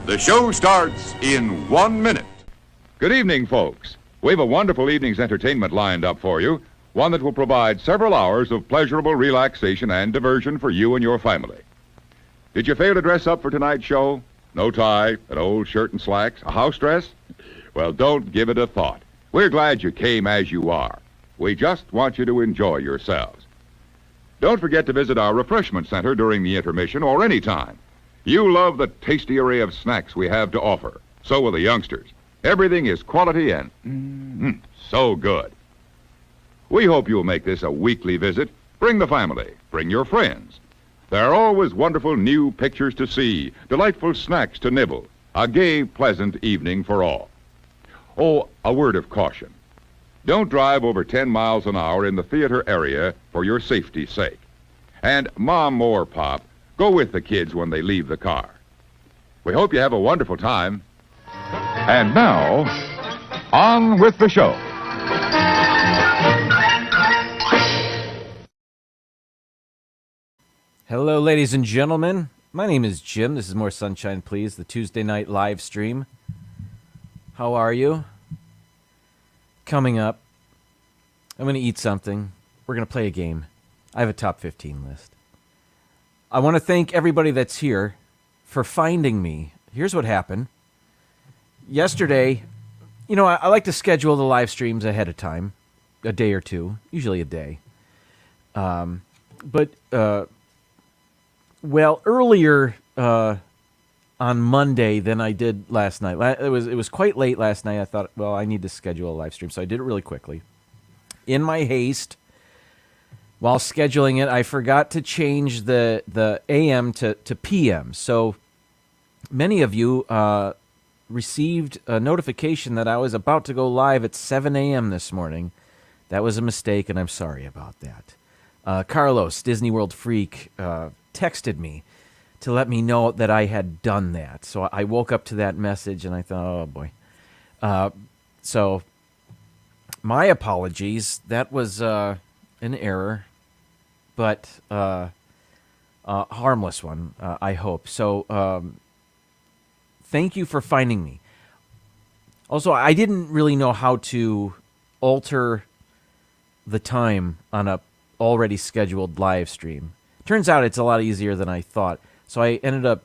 The show starts in 1 minute. Good evening, folks. We have a wonderful evening's entertainment lined up for you, one that will provide several hours of pleasurable relaxation and diversion for you and your family. Did you fail to dress up for tonight's show? No tie, an old shirt and slacks, a house dress? Well, don't give it a thought. We're glad you came as you are. We just want you to enjoy yourselves. Don't forget to visit our refreshment center during the intermission or any time. You love the tasty array of snacks we have to offer. So will the youngsters. Everything is quality and so good. We hope you'll make this a weekly visit. Bring the family. Bring your friends. There are always wonderful new pictures to see, delightful snacks to nibble, a gay, pleasant evening for all. Oh, a word of caution. Don't drive over 10 miles an hour in the theater area for your safety's sake. And Mom or Pop, go with the kids when they leave the car. We hope you have a wonderful time. And now, on with the show. Hello, ladies and gentlemen. My name is Jim. This is More Sunshine, Please, the Tuesday night live stream. How are you? Coming up, I'm going to eat something. We're going to play a game. I have a top 15 list. I want to thank everybody that's here for finding me. Here's what happened. Yesterday, I like to schedule the live streams ahead of time, a day or two, usually a day. But earlier on Monday than I did last night. It was quite late last night. I thought, I need to schedule a live stream, so I did it really quickly. In my haste, while scheduling it, I forgot to change the AM to PM. So many of you received a notification that I was about to go live at 7 a.m. this morning. That was a mistake, and I'm sorry about that. Carlos, Disney World Freak, texted me to let me know that I had done that. So I woke up to that message, and I thought, oh, boy. So my apologies. That was an error, but a harmless one, I hope. So thank you for finding me. Also, I didn't really know how to alter the time on a already scheduled live stream. Turns out it's a lot easier than I thought. So I ended up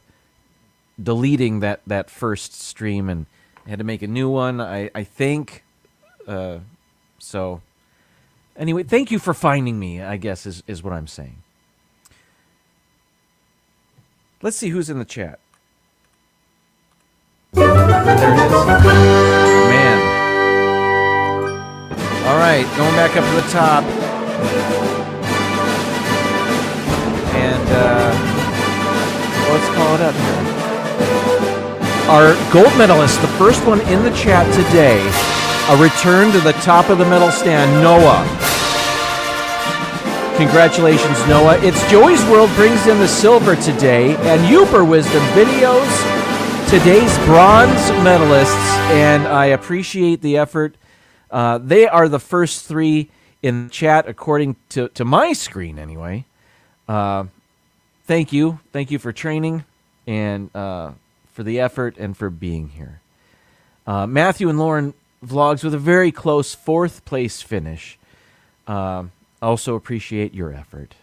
deleting that first stream and had to make a new one, I think. So anyway, thank you for finding me, I guess, is what I'm saying. Let's see who's in the chat. There it is. Man. All right, going back up to the top. And let's call it up here. Our gold medalist, the first one in the chat today, a return to the top of the medal stand, Noah. Congratulations, Noah. It's Joey's World brings in the silver today, and Uper Wisdom Videos, today's bronze medalists, and I appreciate the effort. They are the first three in the chat, according to my screen, anyway. Thank you. Thank you for training and for the effort and for being here. Matthew and Lauren Vlogs with a very close fourth place finish. Also appreciate your effort.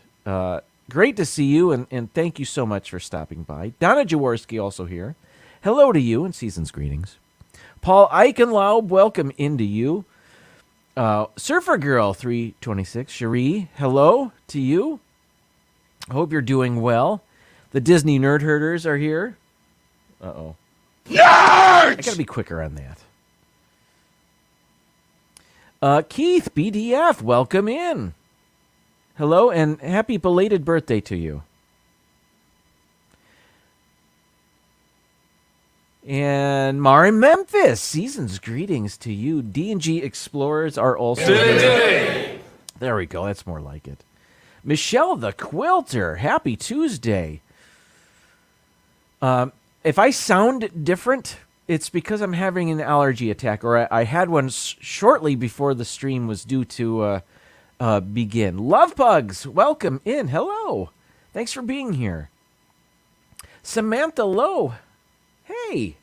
Great to see you, and thank you so much for stopping by. Donna Jaworski also here. Hello to you and season's greetings. Paul Eichenlaub, welcome into you. Surfer Girl 326, Cherie, hello to you. I hope you're doing well. The Disney Nerd Herders are here. Uh-oh. Nerds! I gotta be quicker on that. Keith, BDF, welcome in. Hello, and happy belated birthday to you. And Mari Memphis, season's greetings to you. D&G Explorers are also here. There we go, that's more like it. Michelle the Quilter, happy Tuesday. If I sound different, it's because I'm having an allergy attack, or I had one shortly before the stream was due to begin. Love Pugs, welcome in. Hello. Thanks for being here. Samantha Lowe. Hey,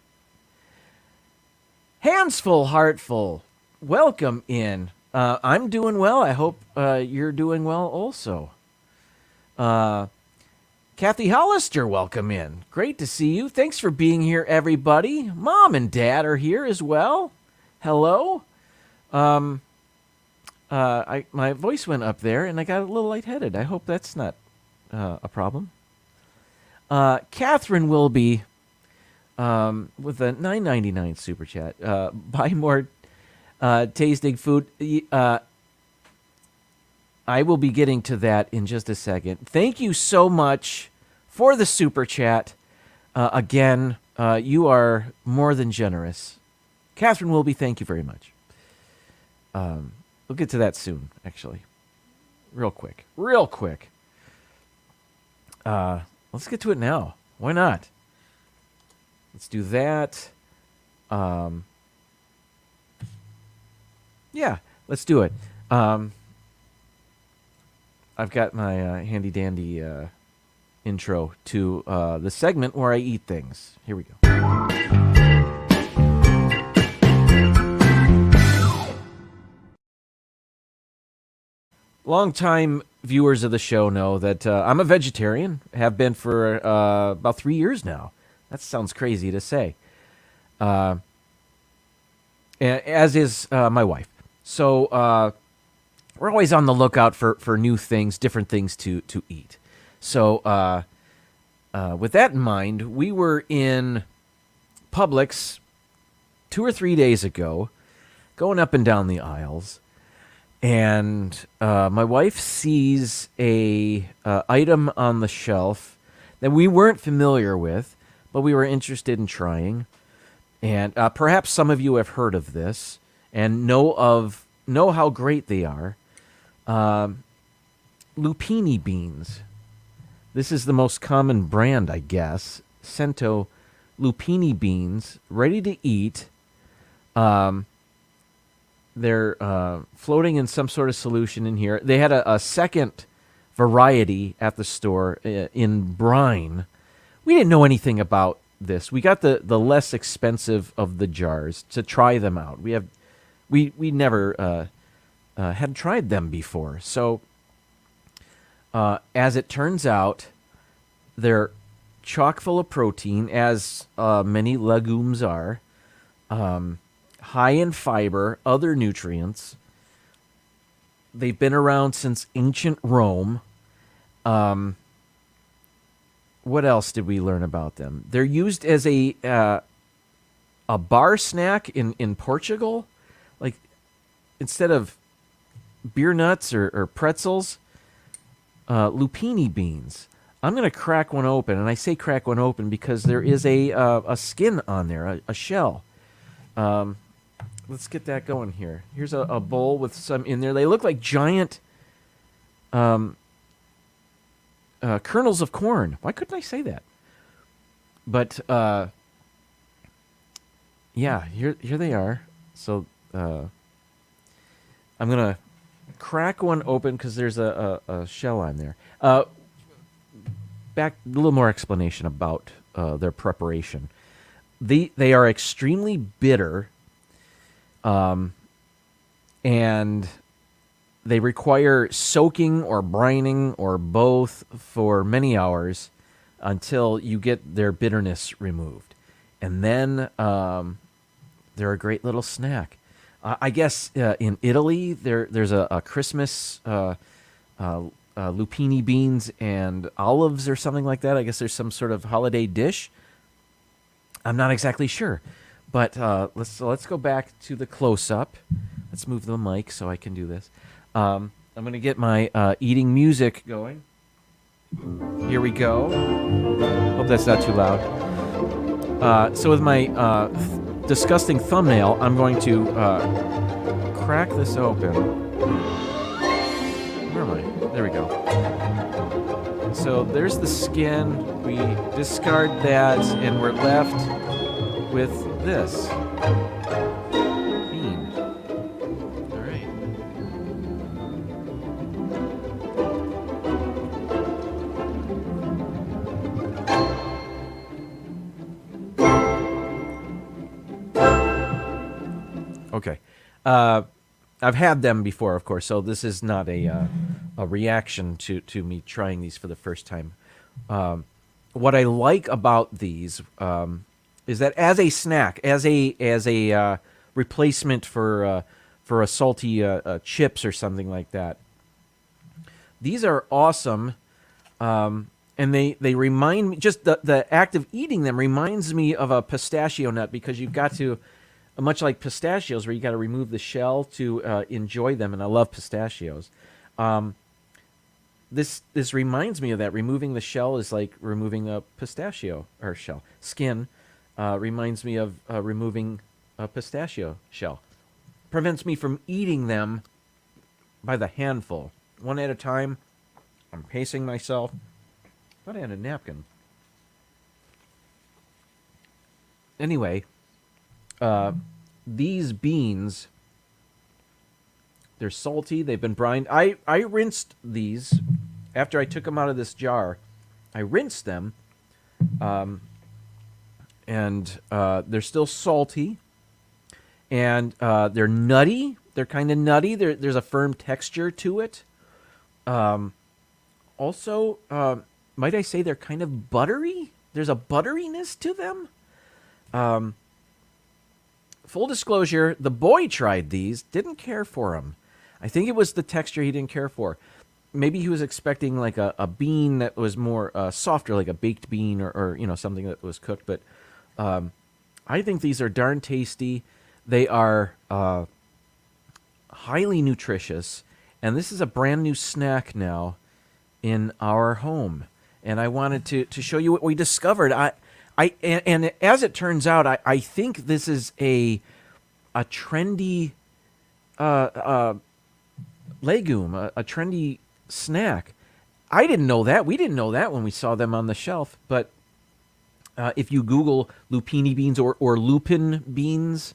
handsful, heartful, welcome in. I'm doing well. I hope you're doing well also. Kathy Hollister, welcome in. Great to see you. Thanks for being here, everybody. Mom and Dad are here as well. Hello. My voice went up there, and I got a little lightheaded. I hope that's not a problem. Catherine Wilby with a $9.99 super chat. Buy more tasting food. I will be getting to that in just a second. Thank you so much for the super chat. Again, you are more than generous. Catherine Wilby, thank you very much. We'll get to that soon, actually. Real quick. Let's get to it now. Why not? Let's do that. Yeah, let's do it. I've got my handy dandy intro to the segment where I eat things. Here we go. Longtime viewers of the show know that I'm a vegetarian. Have been for about 3 years now. That sounds crazy to say. As is my wife. So we're always on the lookout for new things, different things to eat. So with that in mind, we were in Publix 2 or 3 days ago, going up and down the aisles. And my wife sees a item on the shelf that we weren't familiar with, but we were interested in trying. And perhaps some of you have heard of this and know how great they are. Lupini beans. This is the most common brand, I guess. Cento lupini beans, ready to eat. They're floating in some sort of solution in here. They had a second variety at the store in brine. We didn't know anything about this. We got the less expensive of the jars to try them out. We never had tried them before. So as it turns out, they're chock full of protein, as many legumes are. High in fiber, other nutrients. They've been around since ancient Rome. What else did we learn about them? They're used as a bar snack in Portugal. Like, instead of beer nuts or pretzels, lupini beans. I'm going to crack one open, and I say crack one open because there is a skin on there, a shell. Let's get that going here. Here's a bowl with some in there. They look like giant kernels of corn. Why couldn't I say that? But yeah, here they are. So I'm gonna crack one open because there's a shell on there. Back a little more explanation about their preparation. They are extremely bitter. And they require soaking or brining or both for many hours until you get their bitterness removed. And then they're a great little snack. I guess in Italy, there's a Christmas lupini beans and olives or something like that. I guess there's some sort of holiday dish. I'm not exactly sure. But let's go back to the close-up. Let's move the mic so I can do this. I'm going to get my eating music going. Here we go. Hope that's not too loud. So with my disgusting thumbnail, I'm going to crack this open. Where am I? There we go. So there's the skin. We discard that, and we're left with this bean. All right. Okay. I've had them before, of course, so this is not a reaction to me trying these for the first time. What I like about these is that as a snack, as a replacement for a salty chips or something like that, these are awesome. And they remind me, just the act of eating them reminds me of a pistachio nut, because you've got to, much like pistachios, where you got to remove the shell to enjoy them, and I love pistachios. This reminds me of that. Removing the shell is like removing a pistachio or shell. Skin reminds me of removing a pistachio shell. Prevents me from eating them by the handful, one at a time. I'm pacing myself. I thought I had a napkin. Anyway, these beans, they're salty. They've been brined. I rinsed these after I took them out of this jar. I rinsed them, and they're still salty, and they're nutty. They're kind of nutty. There's a firm texture to it. Also, might I say they're kind of buttery? There's a butteriness to them. Full disclosure, the boy tried these, didn't care for them. I think it was the texture he didn't care for. Maybe he was expecting like a bean that was more softer, like a baked bean or something that was cooked. But I think these are darn tasty. They are highly nutritious, and this is a brand new snack now in our home. And I wanted to show you what we discovered. And as it turns out, I think this is a trendy legume, a trendy snack. I didn't know that. We didn't know that when we saw them on the shelf. But if you Google lupini beans or lupin beans,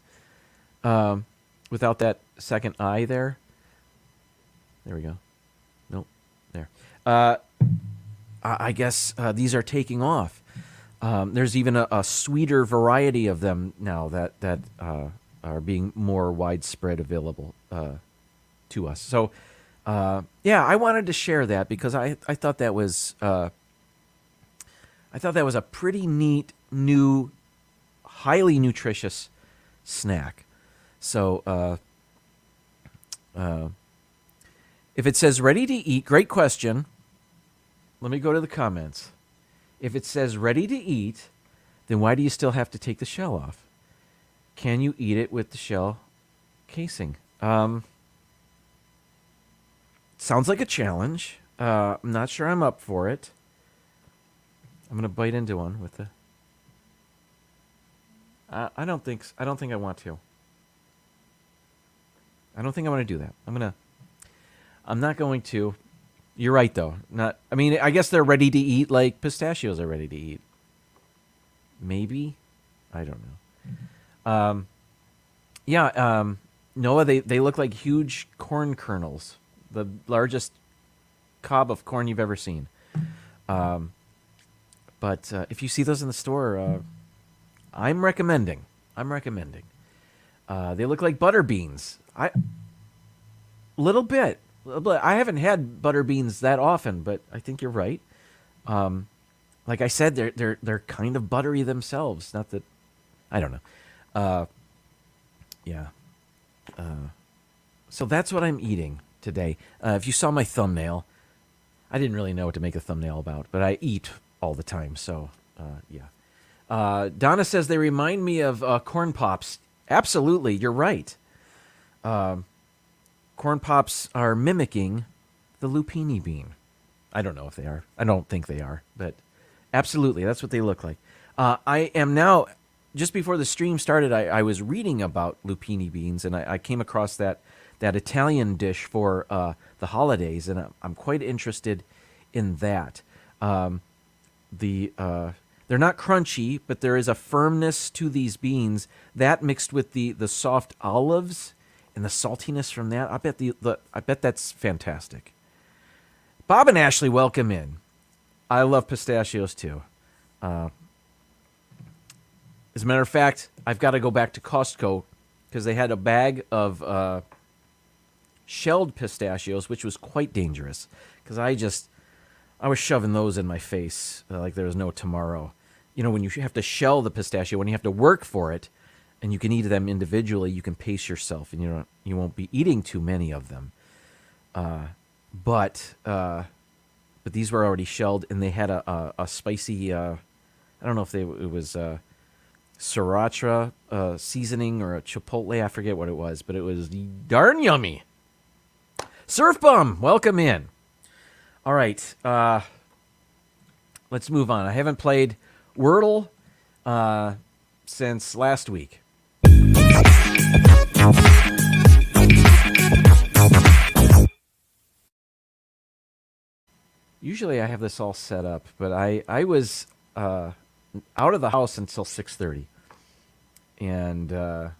without that second I there we go. Nope, there. I guess these are taking off. There's even a sweeter variety of them now that are being more widespread available to us. So, I wanted to share that because I thought that was a pretty neat, new, highly nutritious snack. So, if it says ready to eat, great question. Let me go to the comments. If it says ready to eat, then why do you still have to take the shell off? Can you eat it with the shell casing? Sounds like a challenge. I'm not sure I'm up for it. I'm gonna bite into one with the. I don't think I want to. I don't think I want to do that. I'm not going to. You're right, though. I guess they're ready to eat like pistachios are ready to eat. Maybe? I don't know. Noah, they look like huge corn kernels. The largest cob of corn you've ever seen. But if you see those in the store, I'm recommending. They look like butter beans. Little bit. I haven't had butter beans that often, but I think you're right. Like I said, they're kind of buttery themselves. Not that, I don't know. So that's what I'm eating today. If you saw my thumbnail, I didn't really know what to make a thumbnail about, but I eat all the time. So Donna says they remind me of corn pops. Absolutely, you're right. Corn pops are mimicking the lupini bean. I don't know if they are. I don't think they are, but absolutely, that's what they look like. I am now, just before the stream started, I was reading about lupini beans, and I came across that Italian dish for the holidays, and I'm quite interested in that. They're not crunchy, but there is a firmness to these beans. That mixed with the soft olives and the saltiness from that, I bet that's fantastic. Bob and Ashley, welcome in. I love pistachios too. As a matter of fact, I've got to go back to Costco because they had a bag of shelled pistachios, which was quite dangerous because I was shoving those in my face like there was no tomorrow. You know, when you have to shell the pistachio, when you have to work for it, and you can eat them individually, you can pace yourself, and you won't be eating too many of them. But these were already shelled, and they had a spicy. I don't know if it was sriracha seasoning or a chipotle. I forget what it was, but it was darn yummy. Surf Bum, welcome in. All right, let's move on. I haven't played Wordle since last week. Usually I have this all set up, but I was out of the house until 6:30. And I'm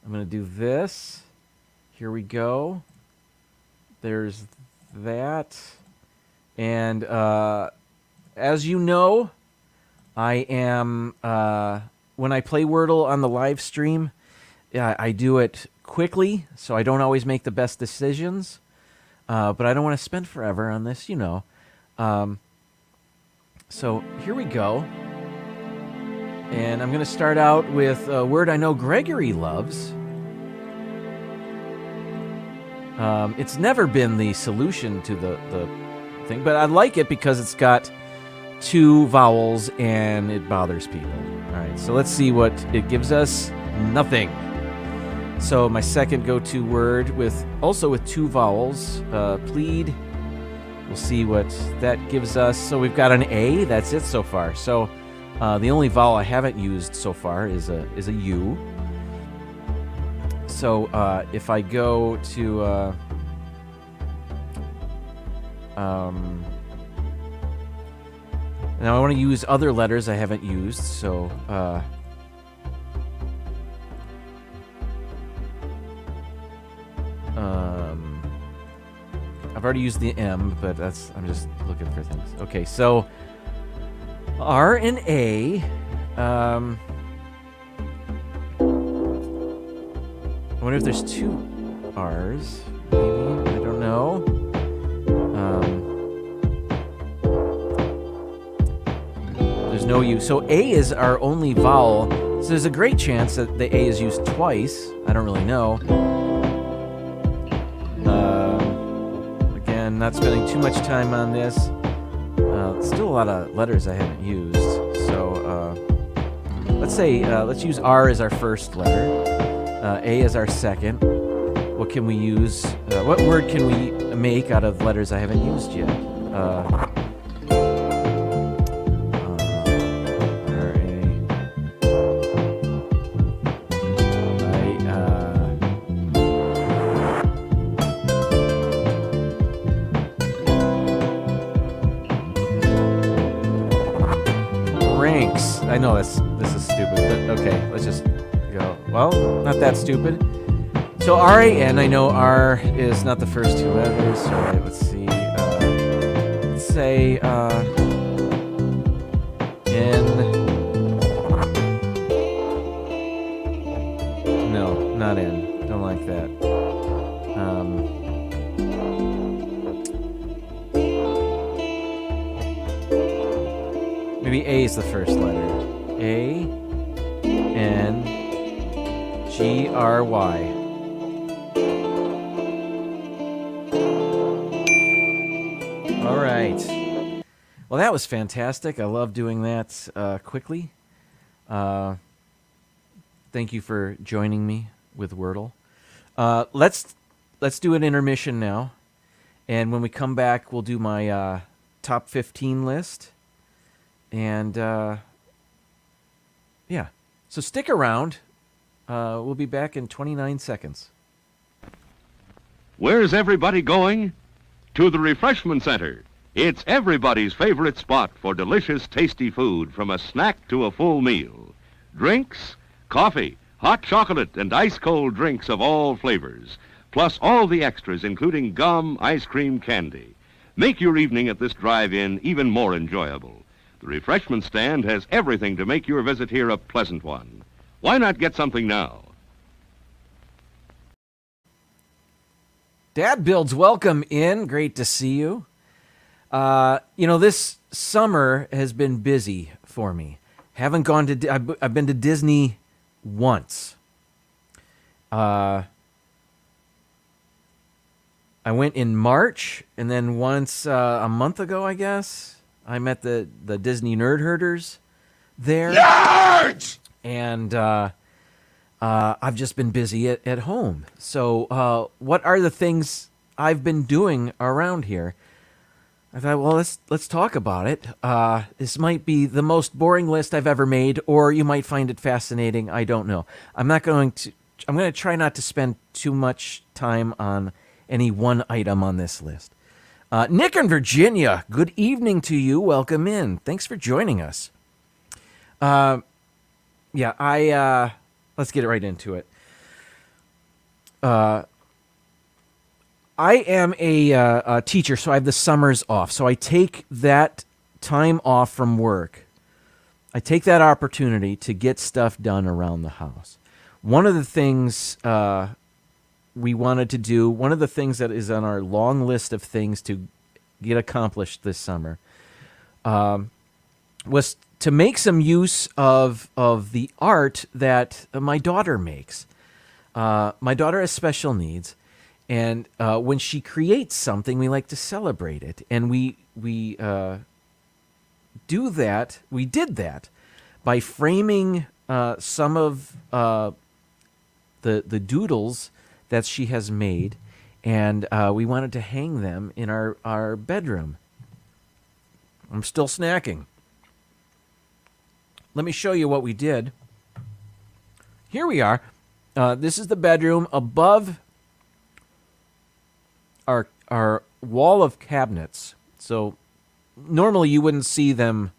going to do this. Here we go. There's that. And as you know, I am, when I play Wordle on the live stream, I do it quickly, so I don't always make the best decisions. But I don't want to spend forever on this, you know. So here we go. And I'm going to start out with a word I know Gregory loves. It's never been the solution to the thing, but I like it because it's got 2 vowels and it bothers people. All right, so let's see what it gives us. Nothing. So my second go-to word also with 2 vowels, plead. We'll see what that gives us. So we've got an A. That's it so far. So the only vowel I haven't used so far is a U. So if I go to now I want to use other letters I haven't used. So I've already used the M, but I'm just looking for things. Okay, so R and A. I wonder if there's 2 R's. Maybe, I don't know. There's no U. So A is our only vowel. So there's a great chance that the A is used twice. I don't really know. Not spending too much time on this. Still a lot of letters I haven't used. So let's use R as our first letter. A as our second. What can we use? What word can we make out of letters I haven't used yet? I know this is stupid, but okay, let's just go. Well, not that stupid. So R-A-N, I know R is not the first 2 letters. All right, let's see. Let's say N. No, not N. Don't like that. Maybe A is the first letter. A, N, G, R, Y. All right. Well, that was fantastic. I love doing that quickly. Thank you for joining me with Wordle. Let's do an intermission now. And when we come back, we'll do my top 15 list. And, yeah. So stick around. We'll be back in 29 seconds. Where's everybody going? To the refreshment center. It's everybody's favorite spot for delicious, tasty food, from a snack to a full meal. Drinks, coffee, hot chocolate, and ice-cold drinks of all flavors, plus all the extras, including gum, ice cream, candy. Make your evening at this drive-in even more enjoyable. The refreshment stand has everything to make your visit here a pleasant one. Why not get something now? Dad Builds, welcome in. Great to see you. This summer has been busy for me. Haven't gone to. I've been to Disney once. I went in March, and then once a month ago, I guess, I met the Disney nerd herders there. Nerds! And I've just been busy at home. So what are the things I've been doing around here? I thought, well, let's talk about it. This might be the most boring list I've ever made, or you might find it fascinating. I don't know. I'm going to try not to spend too much time on any one item on this list. Nick in Virginia, good evening to you. Welcome in. Thanks for joining us. Let's get right into it. I am a teacher, so I have the summers off. So I take that time off from work. I take that opportunity to get stuff done around the house. One of the things we wanted to do, one of the things that is on our long list of things to get accomplished this summer, was to make some use of the art that my daughter makes. My daughter has special needs. And when she creates something, we like to celebrate it, and we do that. We did that by framing some of the doodles that she has made, and we wanted to hang them in our bedroom. I'm still snacking. Let me show you what we did. Here we are. This is the bedroom above our wall of cabinets. So normally you wouldn't see them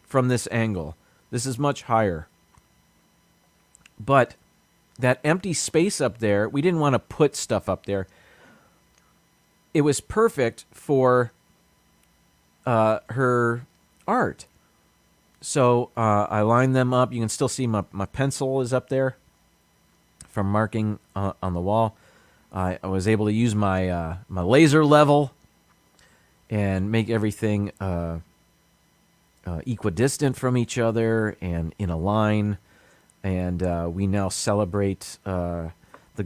from this angle. This is much higher. But that empty space up there, we didn't want to put stuff up there. It was perfect for her art. So I lined them up. You can still see my pencil is up there from marking on the wall. I was able to use my laser level and make everything equidistant from each other and in a line. And we now celebrate the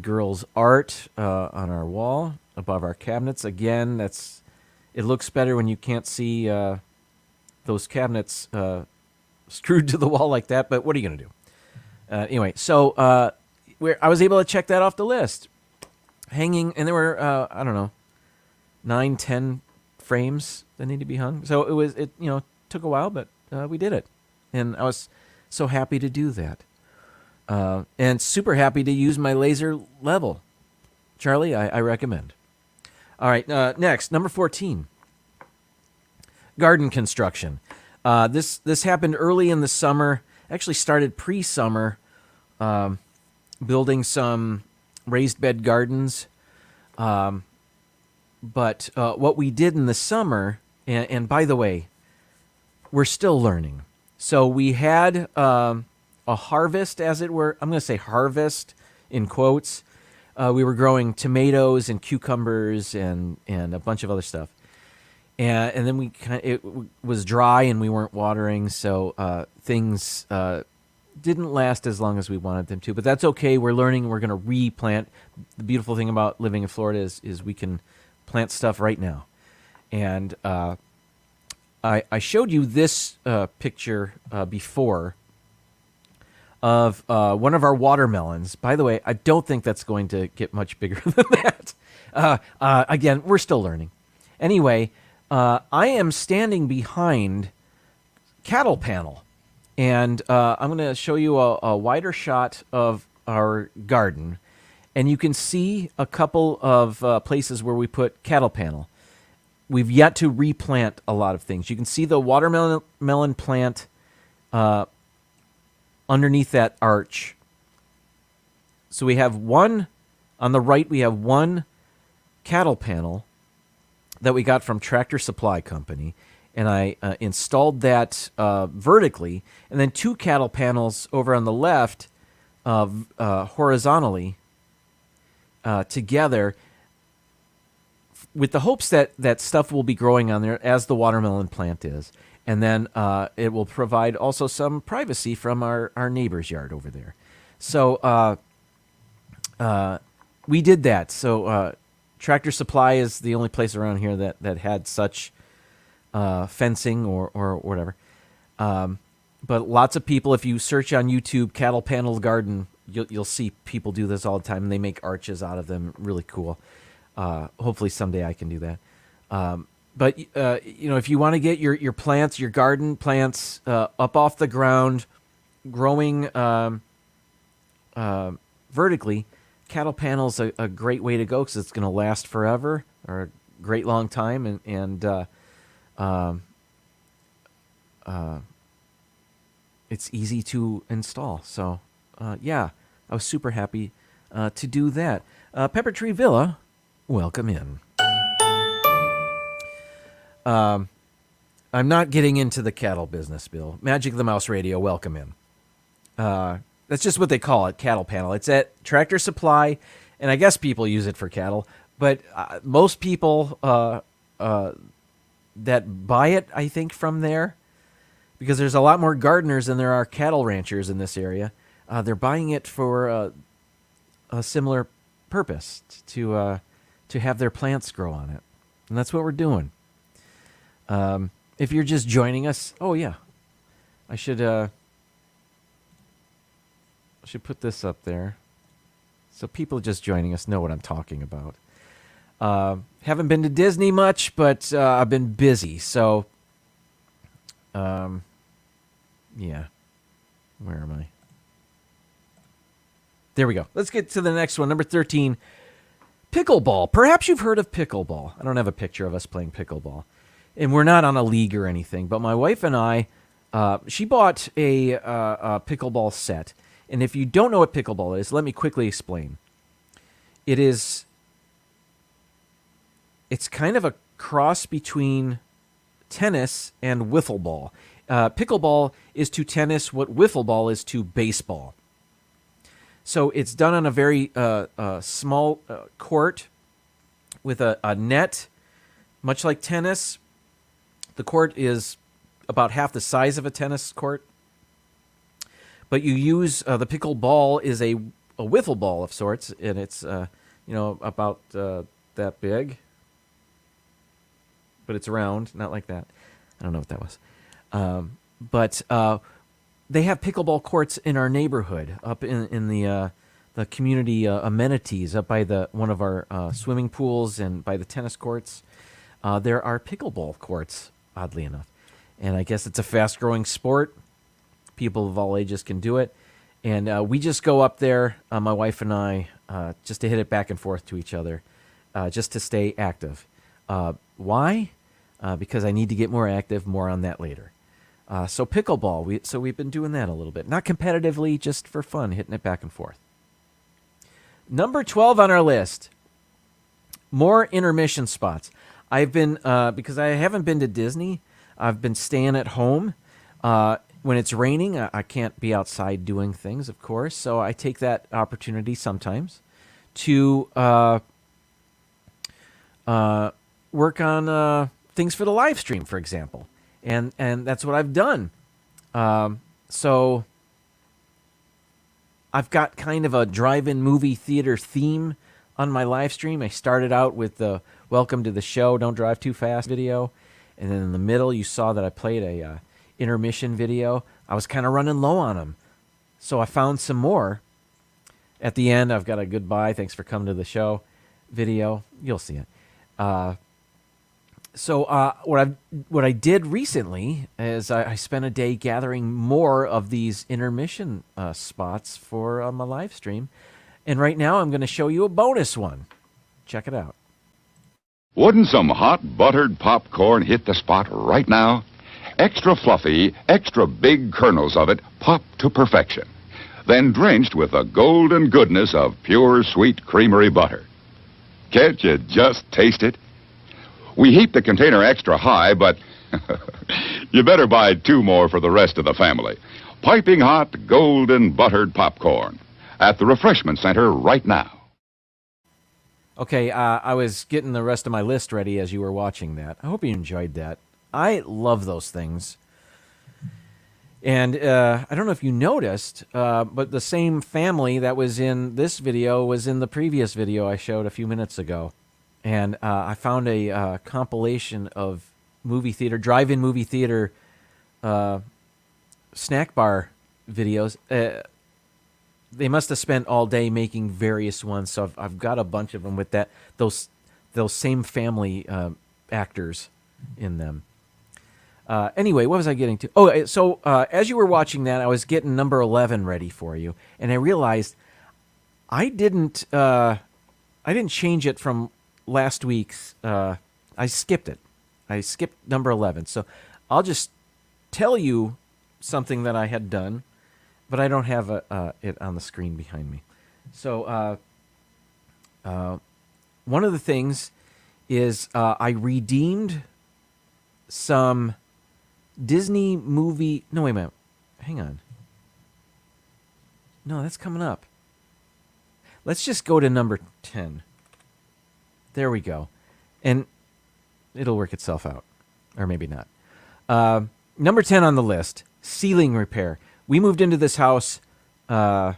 girls' art on our wall above our cabinets. Again, it looks better when you can't see those cabinets screwed to the wall like that. But what are you going to do? Anyway, so I was able to check that off the list. Hanging, and there were 9, 10 frames that need to be hung. So it took a while, but we did it, and I was so happy to do that, and super happy to use my laser level. Charlie, I recommend. All right, next, number 14, garden construction. This happened early in the summer. Actually started pre-summer, building some raised bed gardens. But what we did in the summer, and by the way, we're still learning. So we had a harvest, as it were. I'm going to say harvest in quotes. We were growing tomatoes and cucumbers and a bunch of other stuff. And then it was dry and we weren't watering, so things didn't last as long as we wanted them to, but that's okay. We're learning. We're going to replant. The beautiful thing about living in Florida is we can plant stuff right now. And I showed you this picture before of one of our watermelons. By the way, I don't think that's going to get much bigger than that. Again, we're still learning. Anyway, I am standing behind cattle panel. And I'm going to show you a wider shot of our garden. And you can see a couple of places where we put cattle panel. We've yet to replant a lot of things. You can see the watermelon plant underneath that arch. So we have one, on the right, we have one cattle panel that we got from Tractor Supply Company. And I installed that vertically, and then 2 cattle panels over on the left horizontally together. with the hopes that stuff will be growing on there as the watermelon plant is. And then it will provide also some privacy from our neighbor's yard over there. So we did that. So Tractor Supply is the only place around here that had such fencing or whatever. But lots of people, if you search on YouTube, cattle paneled garden, you'll see people do this all the time, and they make arches out of them. Really cool. Hopefully someday I can do that. But if you want to get your plants, your garden plants up off the ground, growing vertically, cattle panel's a great way to go because it's going to last forever or a great long time, and it's easy to install. So, I was super happy to do that. Pepper Tree Villa, welcome in. I'm not getting into the cattle business, Bill. Magic of the Mouse Radio, welcome in. That's just what they call it, cattle panel. It's at Tractor Supply, and I guess people use it for cattle. But most people that buy it, I think, from there, because there's a lot more gardeners than there are cattle ranchers in this area, they're buying it for a similar purpose, to have their plants grow on it. And that's what we're doing. If you're just joining us, I should put this up there so people just joining us know what I'm talking about. Haven't been to Disney much, but I've been busy. So, where am I? There we go. Let's get to the next one. Number 13, pickleball. Perhaps you've heard of pickleball. I don't have a picture of us playing pickleball. And we're not on a league or anything. But my wife and I, she bought a pickleball set. And if you don't know what pickleball is, let me quickly explain. It's kind of a cross between tennis and wiffle ball. Pickleball is to tennis what wiffle ball is to baseball. So it's done on a very small court with a net, much like tennis. The court is about half the size of a tennis court. But you use the pickle ball is a wiffle ball of sorts, and it's about that big. But it's round, not like that. I don't know what that was. But they have pickleball courts in our neighborhood, up in the community amenities, up by one of our swimming pools and by the tennis courts. There are pickleball courts, oddly enough. And I guess it's a fast-growing sport. People of all ages can do it. And we just go up there, my wife and I, just to hit it back and forth to each other, just to stay active. Why? Because I need to get more active. More on that later. So pickleball, we've been doing that a little bit. Not competitively, just for fun, hitting it back and forth. Number 12 on our list, more intermission spots. I've been, because I haven't been to Disney, I've been staying at home. When it's raining, I can't be outside doing things, of course, so I take that opportunity sometimes to work on things for the live stream, for example. And that's what I've done. So I've got kind of a drive-in movie theater theme on my live stream. I started out with the Welcome to the Show, Don't Drive Too Fast video. And then in the middle, you saw that I played a intermission video. I was kind of running low on them. So I found some more. At the end, I've got a goodbye, thanks for coming to the show video. You'll see it. So what I did recently is I spent a day gathering more of these intermission spots for my live stream. And right now I'm going to show you a bonus one. Check it out. Wouldn't some hot buttered popcorn hit the spot right now? Extra fluffy, extra big kernels of it pop to perfection. Then drenched with the golden goodness of pure sweet creamery butter. Can't you just taste it? We heat the container extra high, but you better buy 2 more for the rest of the family. Piping hot, golden buttered popcorn at the refreshment center right now. Okay, I was getting the rest of my list ready as you were watching that. I hope you enjoyed that. I love those things. And I don't know if you noticed, but the same family that was in this video was in the previous video I showed a few minutes ago. And I found a compilation of drive-in movie theater snack bar videos. They must have spent all day making various ones, so I've got a bunch of them with those same family actors in them. Anyway, what was I getting to? Oh, so as you were watching that, I was getting number 11 ready for you, and I realized I didn't change it from last week's. I skipped it. I skipped number 11. So I'll just tell you something that I had done, but I don't have it on the screen behind me. So one of the things is I redeemed some Disney movie. No, wait a minute. Hang on. No, that's coming up. Let's just go to number 10. There we go. And it'll work itself out. Or maybe not. Number 10 on the list, ceiling repair. We moved into this house 7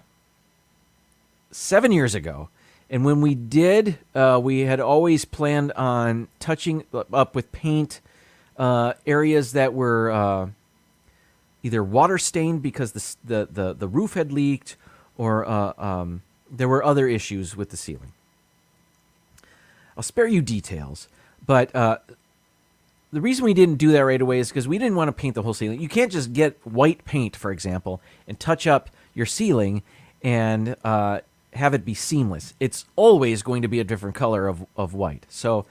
years ago. And when we did, we had always planned on touching up with paint areas that were either water stained because the roof had leaked, or there were other issues with the ceiling. I'll spare you details, but the reason we didn't do that right away is because we didn't want to paint the whole ceiling. You can't just get white paint, for example, and touch up your ceiling and have it be seamless. It's always going to be a different color of white. So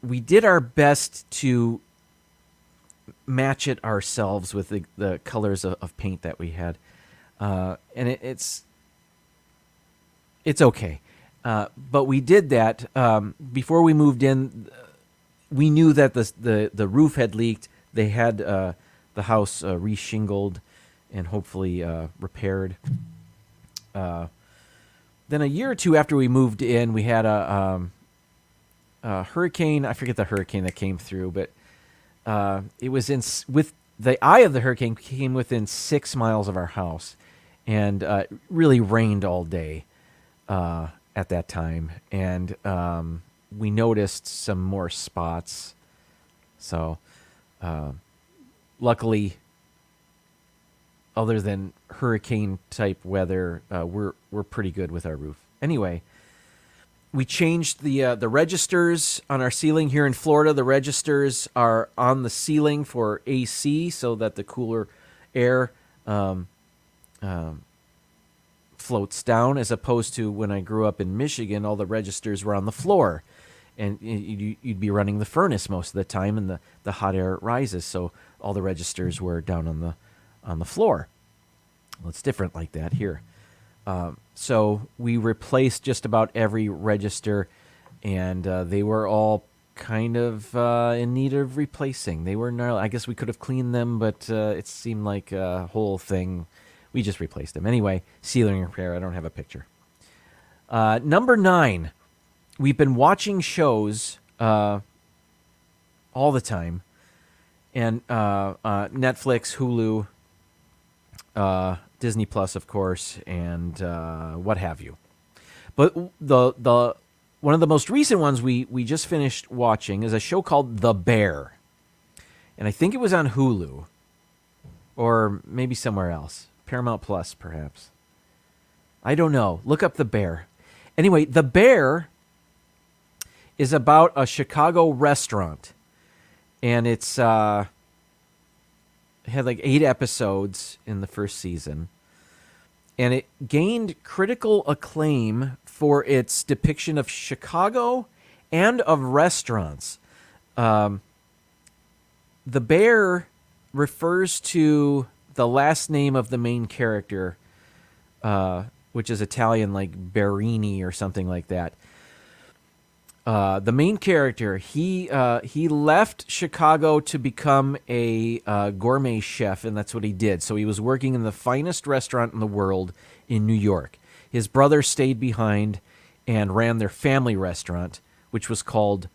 we did our best to match it ourselves with the colors of paint that we had. And it's okay. But we did that before we moved in. We knew that the roof had leaked. They had the house re-shingled and hopefully repaired. Then a year or two after we moved in, we had a hurricane. I forget the hurricane that came through, but it was with the eye of the hurricane came within 6 miles of our house, and it really rained all day at that time, and we noticed some more spots. So luckily, other than hurricane type weather, we're pretty good with our roof. Anyway, we changed the registers on our ceiling here in Florida. The registers are on the ceiling for AC so that the cooler air floats down, as opposed to when I grew up in Michigan, all the registers were on the floor, and you'd be running the furnace most of the time, and the hot air rises, so all the registers were down on the floor. Well, it's different like that here. So we replaced just about every register, and they were all kind of in need of replacing. They were gnarly. I guess we could have cleaned them, but it seemed like a whole thing. We just replaced them. Anyway, ceiling repair. I don't have a picture. Number 9. We've been watching shows all the time. And Netflix, Hulu, Disney Plus, of course, and what have you. But the one of the most recent ones we just finished watching is a show called The Bear. And I think it was on Hulu. Or maybe somewhere else. Paramount Plus, perhaps. I don't know. Look up The Bear. Anyway, The Bear is about a Chicago restaurant. And it's it had like 8 episodes in the first season. And it gained critical acclaim for its depiction of Chicago and of restaurants. The Bear refers to the last name of the main character, which is Italian, like Berini or something like that. The main character, he left Chicago to become a gourmet chef, and that's what he did. So he was working in the finest restaurant in the world in New York. His brother stayed behind and ran their family restaurant, which was called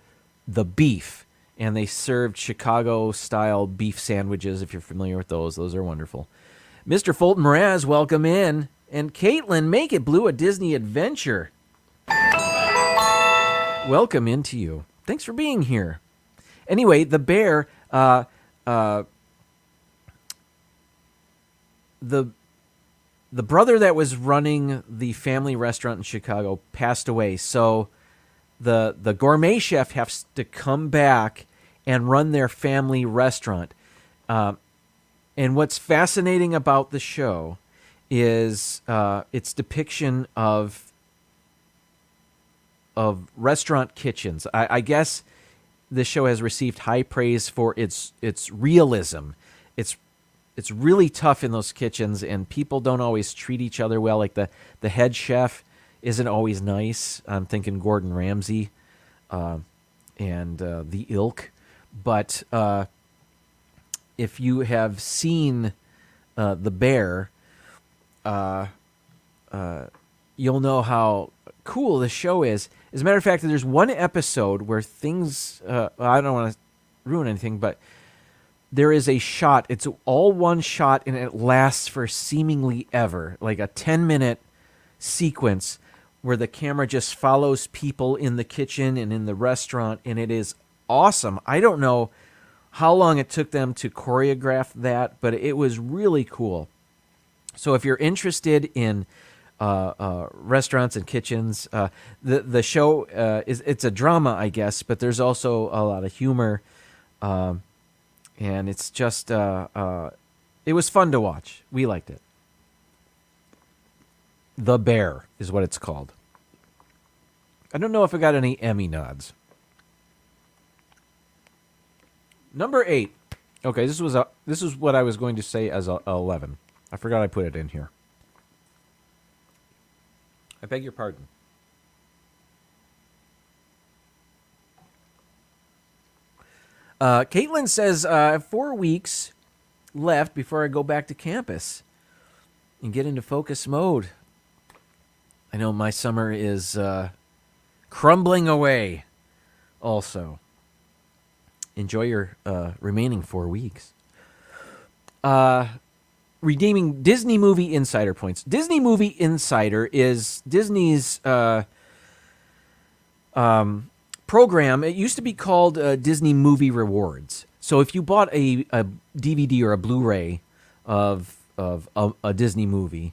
The Beef. And they served Chicago-style beef sandwiches, if you're familiar with those. Those are wonderful. Mr. Fulton Mraz, welcome in. And Caitlin, Make It Blue, a Disney adventure. Welcome into you. Thanks for being here. Anyway, the bear, the brother that was running the family restaurant in Chicago passed away. So the gourmet chef has to come back and run their family restaurant. And what's fascinating about the show is its depiction of restaurant kitchens. I guess this show has received high praise for its realism. It's really tough in those kitchens, and people don't always treat each other well. Like the head chef isn't always nice. I'm thinking Gordon Ramsay and the ilk. But if you have seen The Bear, you'll know how cool the show is. As a matter of fact, there's one episode where things, I don't want to ruin anything, but there is a shot. It's all one shot, and it lasts for seemingly ever, like a 10-minute sequence where the camera just follows people in the kitchen and in the restaurant, and it is awesome. I don't know how long it took them to choreograph that, but it was really cool. So if you're interested in restaurants and kitchens, the show it's a drama, I guess, but there's also a lot of humor, and it's just it was fun to watch. We liked it. The Bear is what it's called. I don't know if I got any Emmy nods. Number 8. Okay, this is what I was going to say as 11. I forgot I put it in here. I beg your pardon. Caitlin says, 4 weeks left before I go back to campus and get into focus mode. I know my summer is crumbling away also. Enjoy your remaining 4 weeks. Redeeming Disney Movie Insider points. Disney Movie Insider is Disney's program. It used to be called Disney Movie Rewards. So if you bought a DVD or a Blu-ray of a Disney movie,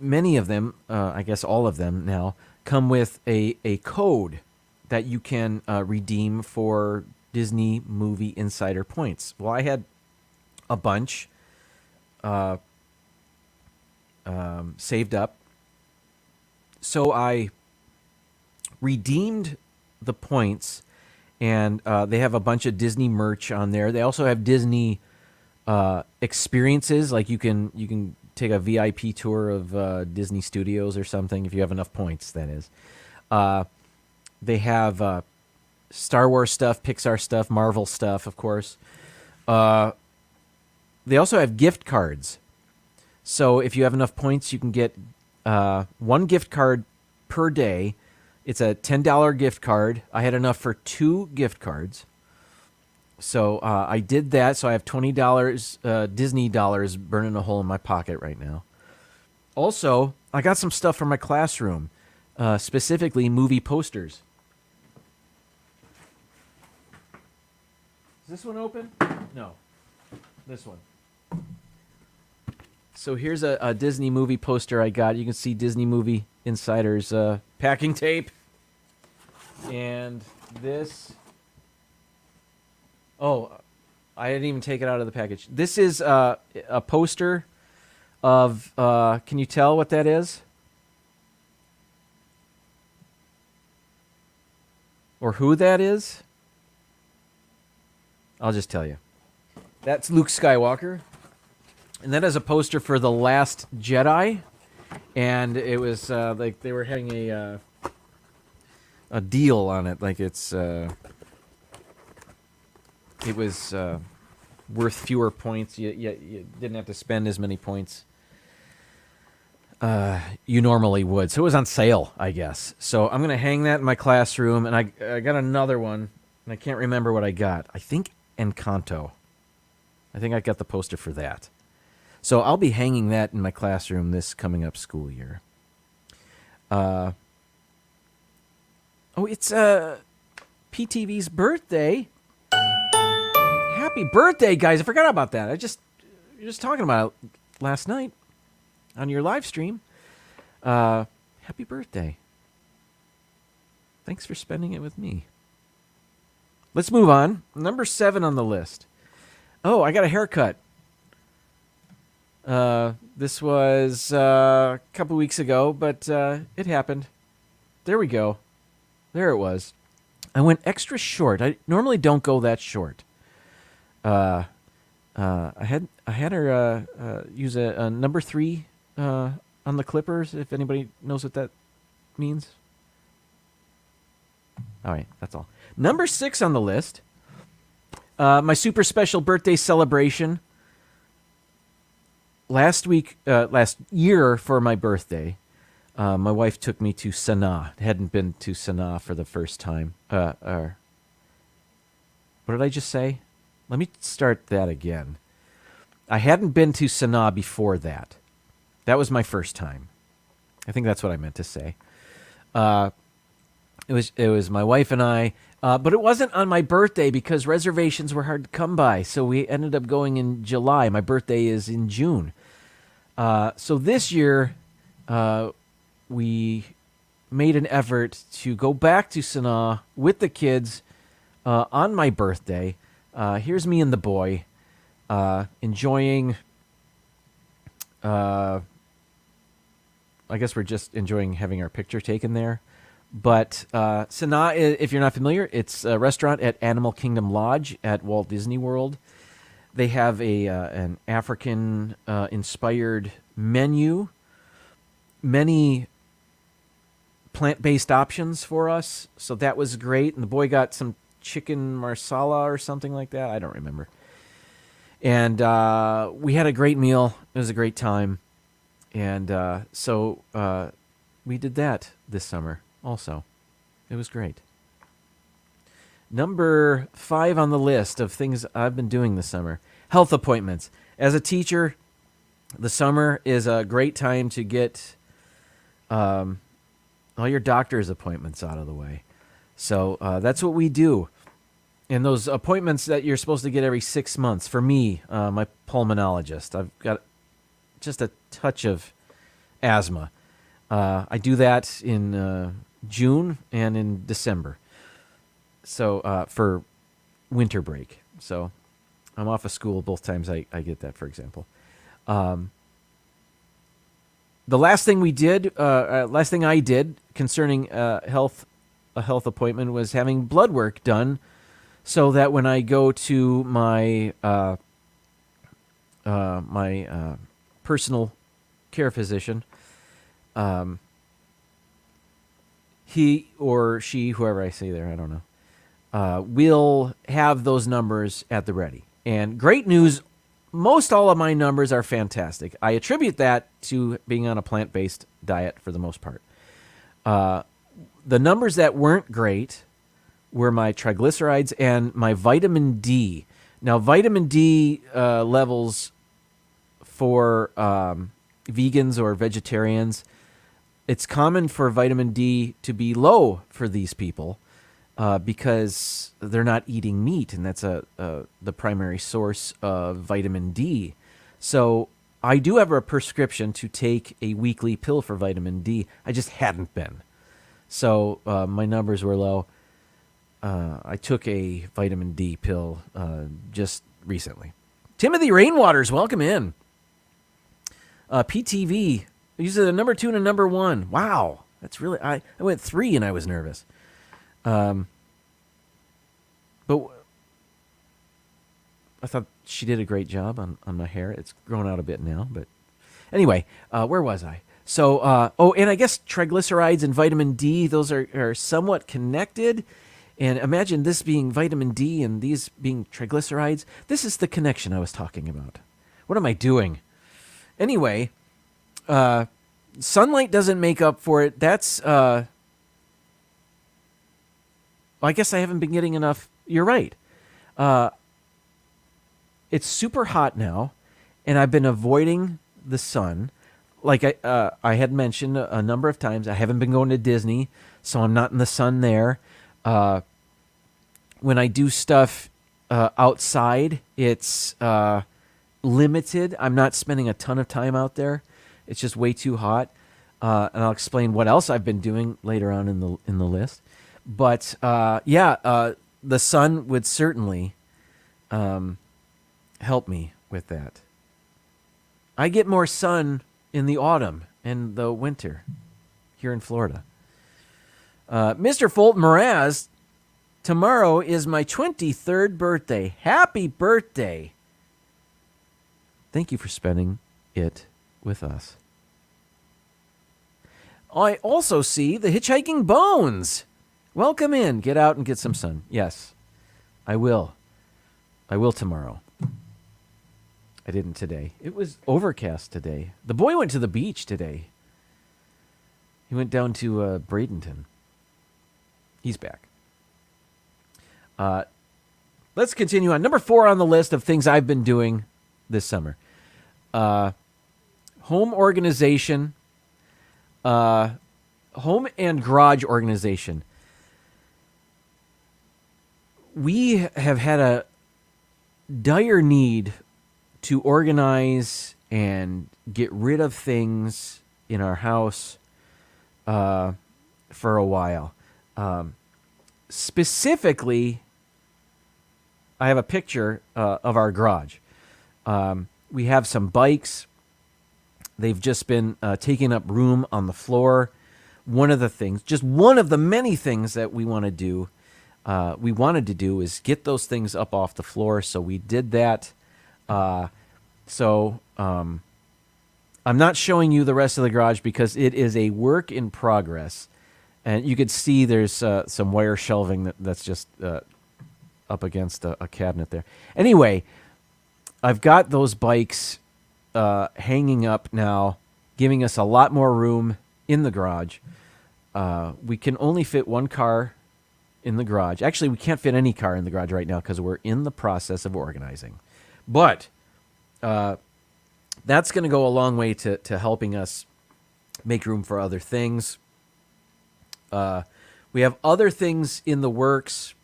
many of them, I guess all of them now, come with a code that you can redeem for Disney Movie Insider points. Well, I had a bunch saved up, so I redeemed the points, and they have a bunch of Disney merch on there. They also have Disney experiences, like you can take a VIP tour of Disney Studios or something if you have enough points, that is. They have Star Wars stuff, Pixar stuff, Marvel stuff, of course. They also have gift cards. So if you have enough points, you can get one gift card per day. It's a $10 gift card. I had enough for 2 gift cards. So I did that. So I have $20 Disney dollars burning a hole in my pocket right now. Also, I got some stuff from my classroom, specifically movie posters. Is this one open? No. This one. So here's a Disney movie poster I got. You can see Disney Movie Insider's packing tape. And this... Oh, I didn't even take it out of the package. This is a poster of... can you tell what that is? Or who that is? I'll just tell you. That's Luke Skywalker. And that is a poster for The Last Jedi. And it was like they were having a deal on it. Like it was worth fewer points. You didn't have to spend as many points. you normally would. So it was on sale, I guess. So I'm going to hang that in my classroom, and I got another one, and I can't remember what I got. I think Encanto. I think I got the poster for that. So I'll be hanging that in my classroom this coming up school year. It's PTV's birthday. Happy birthday, guys. I forgot about that. You're just talking about it last night on your live stream. Happy birthday. Thanks for spending it with me. Let's move on. Number 7 on the list. Oh, I got a haircut. This was a couple weeks ago, but it happened. There we go. There it was. I went extra short. I normally don't go that short. I had her use a number 3 on the clippers, if anybody knows what that means. All right, that's all. Number 6 on the list. My super special birthday celebration. Last year for my birthday, my wife took me to Sanaa. Hadn't been to Sanaa for the first time. What did I just say? Let me start that again. I hadn't been to Sanaa before that. That was my first time. I think that's what I meant to say. It was my wife and I, but it wasn't on my birthday because reservations were hard to come by. So we ended up going in July. My birthday is in June. So this year, we made an effort to go back to Sanaa with the kids on my birthday. Here's me and the boy enjoying. I guess we're just enjoying having our picture taken there. But Sanaa, if you're not familiar, it's a restaurant at Animal Kingdom Lodge at Walt Disney World. They have an African inspired menu, many plant-based options for us. So that was great. And the boy got some chicken marsala or something like that. I don't remember. And we had a great meal. It was a great time. And so we did that this summer also. It was great. Number 5 on the list of things I've been doing this summer. Health appointments. As a teacher, the summer is a great time to get all your doctor's appointments out of the way. So that's what we do. And those appointments that you're supposed to get every 6 months. For me, my pulmonologist, I've got just a touch of asthma. I do that in June and in December. So for winter break. So I'm off of school both times I get that, for example. The last thing I did concerning a health appointment was having blood work done, so that when I go to my personal care physician, he or she, whoever I say there, I don't know, will have those numbers at the ready. And great news, most all of my numbers are fantastic. I attribute that to being on a plant-based diet for the most part. The numbers that weren't great were my triglycerides and my vitamin D. Now, vitamin D levels for vegans or vegetarians, it's common for vitamin D to be low for these people because they're not eating meat, and that's the primary source of vitamin D. So I do have a prescription to take a weekly pill for vitamin D. I just hadn't been. So my numbers were low. I took a vitamin D pill just recently. Timothy Rainwaters, welcome in. PTV, these are the number 2 and a number 1. Wow, that's really, I went 3 and I was nervous. But I thought she did a great job on my hair. It's grown out a bit now, but anyway, where was I? So, and I guess triglycerides and vitamin D, those are somewhat connected. And imagine this being vitamin D and these being triglycerides. This is the connection I was talking about. What am I doing? Anyway, sunlight doesn't make up for it. That's, well, I guess I haven't been getting enough. You're right. It's super hot now, and I've been avoiding the sun. Like I had mentioned a number of times, I haven't been going to Disney, so I'm not in the sun there. When I do stuff outside, it's limited. I'm not spending a ton of time out there. It's just way too hot. And I'll explain what else I've been doing later on in the list. But the sun would certainly help me with that. I get more sun in the autumn and the winter here in Florida. Mr. Fulton Mraz, tomorrow is my 23rd birthday. Happy birthday. Thank you for spending it with us. I also see the Hitchhiking Bones. Welcome in. Get out and get some sun. Yes, I will. I will tomorrow. I didn't today. It was overcast today. The boy went to the beach today. He went down to Bradenton. He's back. Let's continue on. Number 4 on the list of things I've been doing this summer. Home organization. Home and garage organization. We have had a dire need to organize and get rid of things in our house for a while. Specifically, I have a picture of our garage. We have some bikes. They've just been taking up room on the floor. One of the many things that we wanted to do is get those things up off the floor. So we did that. I'm not showing you the rest of the garage because it is a work in progress. And you could see there's some wire shelving that's just up against a cabinet there. Anyway, I've got those bikes hanging up now, giving us a lot more room in the garage. We can only fit one car in the garage. Actually, we can't fit any car in the garage right now because we're in the process of organizing. But that's going to go a long way to helping us make room for other things. We have other things in the works.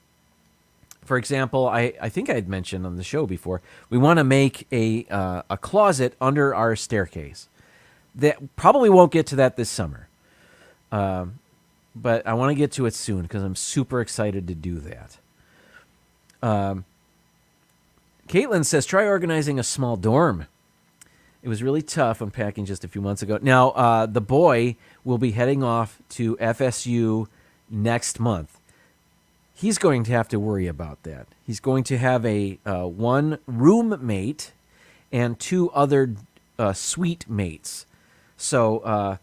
For example, I think I had mentioned on the show before, we want to make a closet under our staircase. That probably won't get to that this summer. But I want to get to it soon because I'm super excited to do that. Caitlin says, try organizing a small dorm. It was really tough unpacking just a few months ago. Now, the boy will be heading off to FSU next month. He's going to have to worry about that. He's going to have a one roommate and 2 other suite mates. So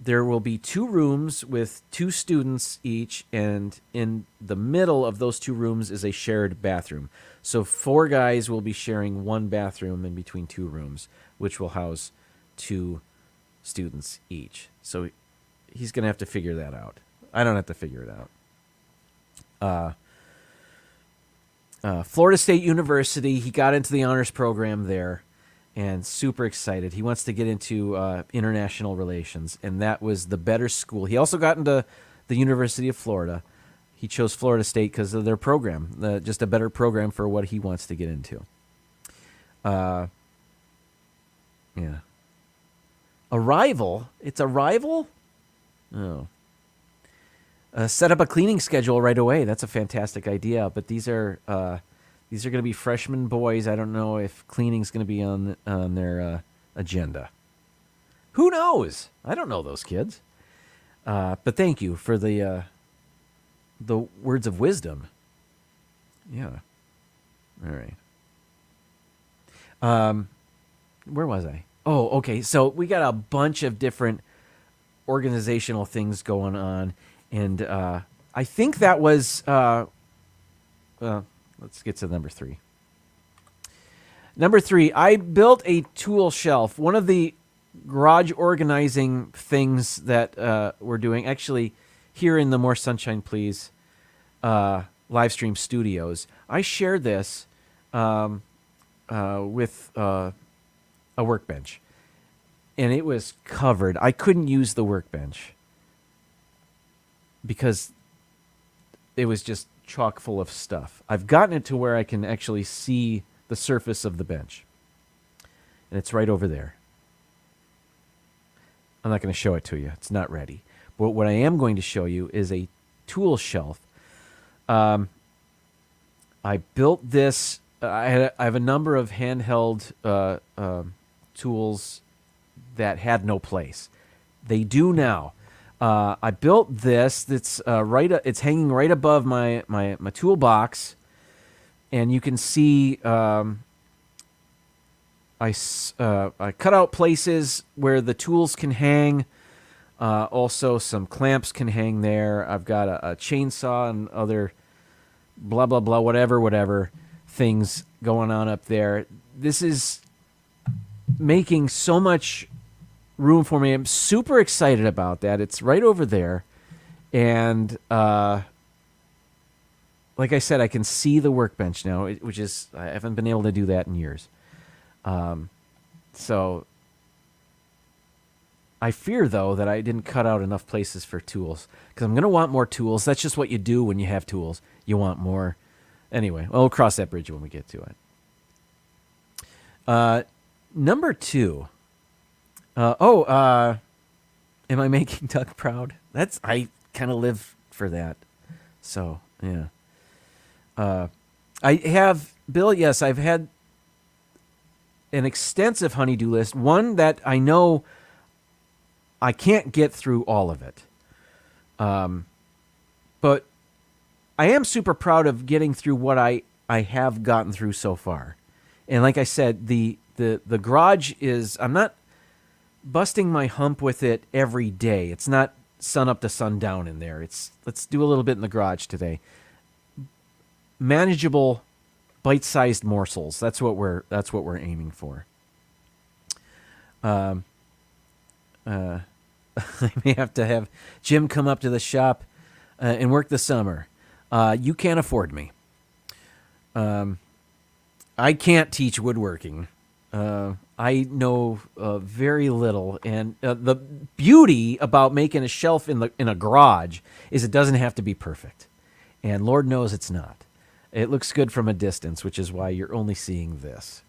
there will be 2 rooms with 2 students each, and in the middle of those 2 rooms is a shared bathroom. So 4 guys will be sharing 1 bathroom in between 2 rooms, which will house 2 students each. So he's going to have to figure that out. I don't have to figure it out. Florida State University, he got into the honors program there and super excited. He wants to get into international relations, and that was the better school. He also got into the University of Florida. He chose Florida State because of their program, just a better program for what he wants to get into. Yeah. Arrival? It's Arrival? Oh. Set up a cleaning schedule right away. That's a fantastic idea. But these are going to be freshman boys. I don't know if cleaning's going to be on their agenda. Who knows? I don't know those kids. But thank you for the words of wisdom. Yeah. All right. Where was I? Oh, okay. So we got a bunch of different organizational things going on. And I think that was, let's get to number 3. Number 3, I built a tool shelf. One of the garage organizing things that we're doing. Actually, here in the More Sunshine Please live stream studios, I shared this with a workbench, and it was covered. I couldn't use the workbench because it was just chock full of stuff. I've gotten it to where I can actually see the surface of the bench, and it's right over there. I'm not going to show it to you. It's not ready. But what I am going to show you is a tool shelf. I built this. I have a number of handheld tools that had no place. They do now. I built this. That's it's hanging right above my toolbox, and you can see I cut out places where the tools can hang. Also, some clamps can hang there. I've got a chainsaw and other blah, blah, blah, whatever things going on up there. This is making so much room for me. I'm super excited about that. It's right over there. And like I said, I can see the workbench now, which is, I haven't been able to do that in years. So I fear, though, that I didn't cut out enough places for tools, because I'm going to want more tools. That's just what you do when you have tools. You want more. Anyway, we'll cross that bridge when we get to it. Number 2. Am I making Doug proud? I kind of live for that. So, yeah. I have, Bill, yes, I've had an extensive honey-do list, one that I know I can't get through all of it. But I am super proud of getting through what I have gotten through so far. And like I said, the garage is, I'm not busting my hump with it every day. It's not sun up to sundown in there. It's, let's do a little bit in the garage today. Manageable, bite-sized morsels. That's what we're aiming for. I may have to have Jim come up to the shop and work the summer. You can't afford me. I can't teach woodworking. I know very little, and the beauty about making a shelf in a garage is it doesn't have to be perfect, and Lord knows it's not. It looks good from a distance, which is why you're only seeing this.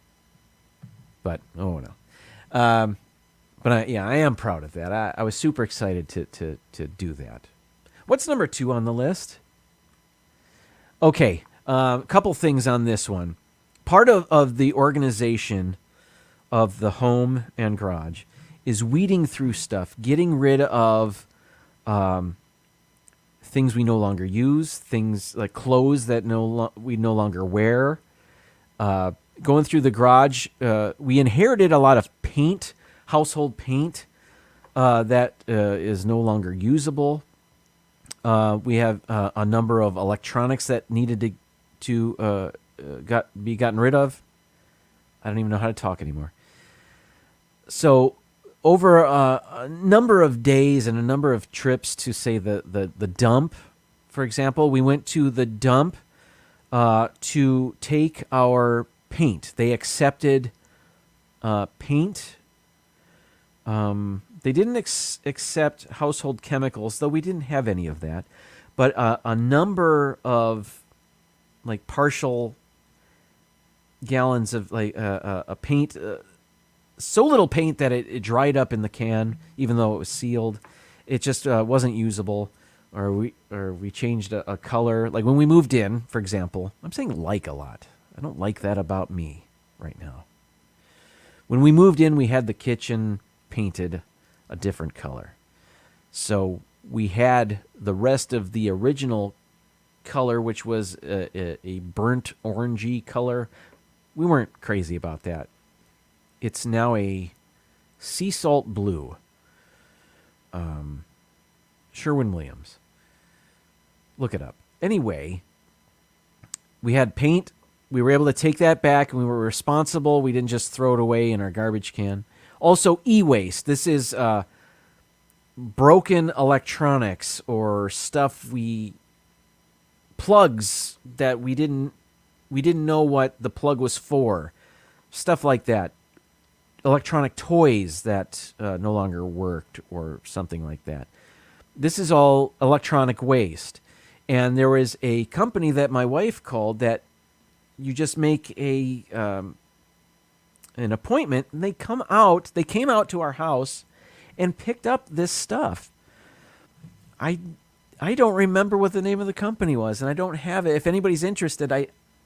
But oh no. But I am proud of that. I was super excited to do that. What's number 2 on the list? Okay, a couple things on this one. Part of the organization of the home and garage is weeding through stuff, getting rid of things we no longer use, things like clothes that we no longer wear. Going through the garage, we inherited a lot of paint, household paint, that is no longer usable. We have a number of electronics that needed to be gotten rid of. I don't even know how to talk anymore. So over a number of days and a number of trips to, say, the dump, for example, we went to the dump to take our paint. They accepted paint. They didn't accept household chemicals, though we didn't have any of that. But a number of, like, partial gallons of, like, a paint, so little paint that it dried up in the can, even though it was sealed. It just wasn't usable, or we changed a color. Like when we moved in, for example, I'm saying like a lot. I don't like that about me right now. When we moved in, we had the kitchen painted a different color. So we had the rest of the original color, which was a burnt orangey color. We weren't crazy about that. It's now a sea salt blue. Sherwin-Williams. Look it up. Anyway, we had paint. We were able to take that back, and we were responsible. We didn't just throw it away in our garbage can. Also, e-waste. This is broken electronics or stuff plugs that we didn't know what the plug was for. Stuff like that. Electronic toys that no longer worked or something like that. This is all electronic waste. And there was a company that my wife called that you just make an appointment, and they came out to our house and picked up this stuff. I don't remember what the name of the company was, and I don't have it. If anybody's interested,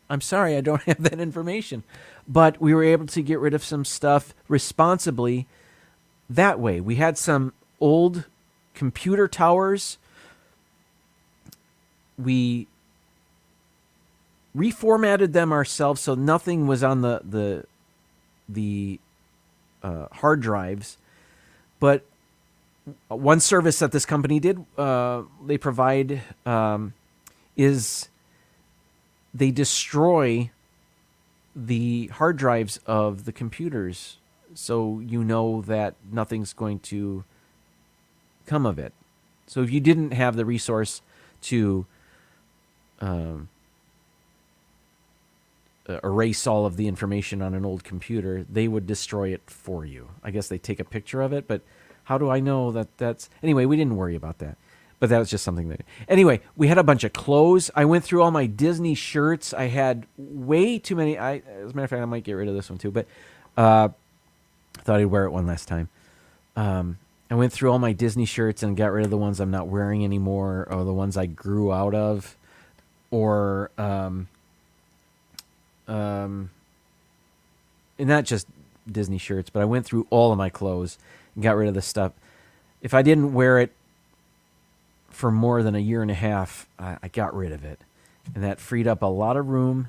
I'm sorry, I don't have that information. But we were able to get rid of some stuff responsibly that way. We had some old computer towers. We reformatted them ourselves so nothing was on the hard drives. But one service that this company did, they provide, is they destroy the hard drives of the computers, so you know that nothing's going to come of it. So if you didn't have the resource to erase all of the information on an old computer, they would destroy it for you. I guess they take a picture of it, but how do I know that's... Anyway, we didn't worry about that. But that was just something that... Anyway, we had a bunch of clothes. I went through all my Disney shirts. I had way too many... As a matter of fact, I might get rid of this one too, but I thought I'd wear it one last time. I went through all my Disney shirts and got rid of the ones I'm not wearing anymore, or the ones I grew out of, or... and not just Disney shirts, but I went through all of my clothes and got rid of the stuff. If I didn't wear it for more than a year and a half, I got rid of it. And that freed up a lot of room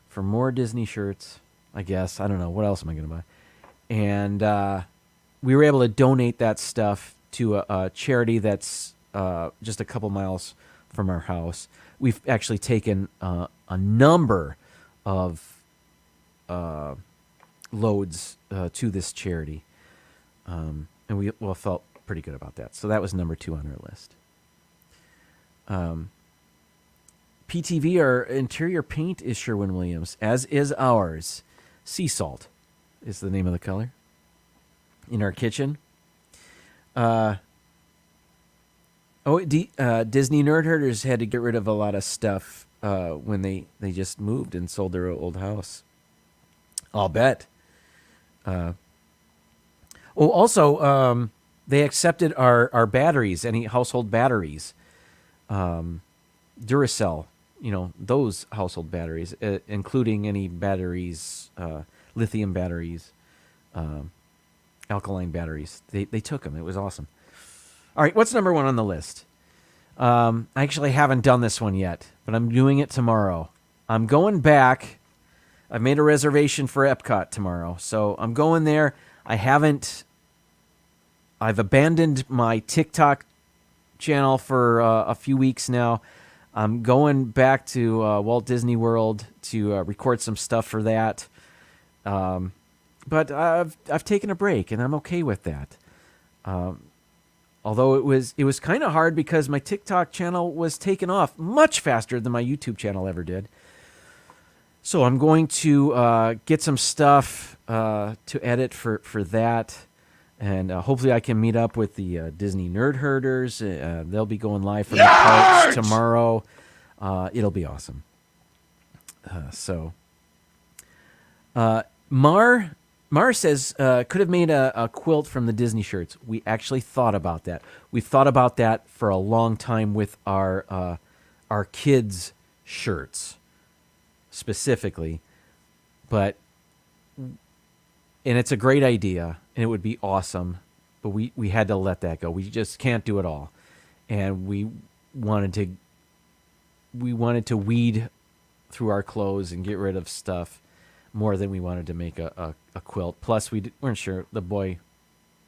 for more Disney shirts, I guess. I don't know. What else am I going to buy? And we were able to donate that stuff to a charity that's just a couple miles from our house. We've actually taken a number of loads to this charity. And we felt pretty good about that. So that was number 2 on our list. PTV, our interior paint, is Sherwin-Williams, as is ours. Sea salt is the name of the color. In our kitchen. Disney Nerd Herders had to get rid of a lot of stuff when they just moved and sold their old house. I'll bet. Also, they accepted our batteries, any household batteries. Duracell, those household batteries, including any batteries, lithium batteries, alkaline batteries. They took them. It was awesome. All right, what's number 1 on the list? I actually haven't done this one yet, but I'm doing it tomorrow. I'm going back. I've made a reservation for Epcot tomorrow, so I'm going there. I've abandoned my TikTok channel for a few weeks now. I'm going back to Walt Disney World to record some stuff for that. But I've taken a break, and I'm okay with that. Although it was kind of hard because my TikTok channel was taken off much faster than my YouTube channel ever did. So I'm going to get some stuff to edit for that. And hopefully I can meet up with the Disney Nerd Herders. They'll be going live from the parks tomorrow. It'll be awesome. Mar says, could have made a quilt from the Disney shirts. We actually thought about that. We've thought about that for a long time with our kids' shirts specifically. And it's a great idea, and it would be awesome, but we had to let that go. We just can't do it all. And we wanted to weed through our clothes and get rid of stuff more than we wanted to make a quilt. Plus, we weren't sure the boy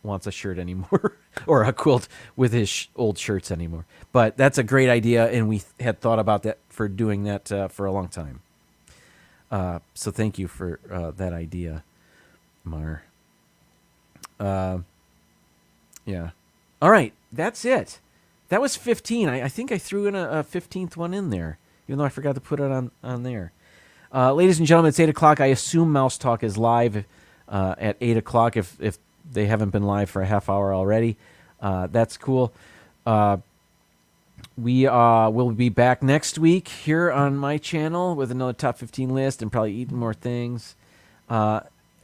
wants a shirt anymore or a quilt with his old shirts anymore. But that's a great idea, and we had thought about that for doing that for a long time. So thank you for that idea, Mar. Yeah. All right, that's it. That was 15. I think I threw in a 15th one in there, even though I forgot to put it on there. Ladies and gentlemen, it's 8 o'clock. I assume Mouse Talk is live at 8 o'clock if they haven't been live for a half hour already. That's cool. We will be back next week here on my channel with another top 15 list and probably eating more things.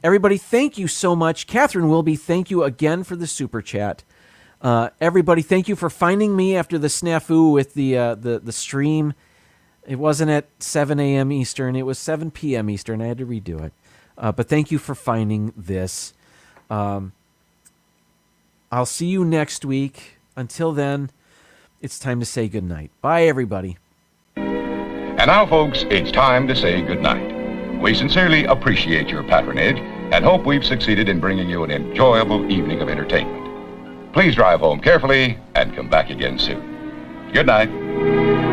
Everybody, thank you so much. Catherine Wilby, thank you again for the super chat. Everybody, thank you for finding me after the snafu with the stream. It wasn't at 7 a.m. Eastern. It was 7 p.m. Eastern. I had to redo it. But thank you for finding this. I'll see you next week. Until then, it's time to say goodnight. Bye, everybody. And now, folks, it's time to say goodnight. We sincerely appreciate your patronage and hope we've succeeded in bringing you an enjoyable evening of entertainment. Please drive home carefully and come back again soon. Good night.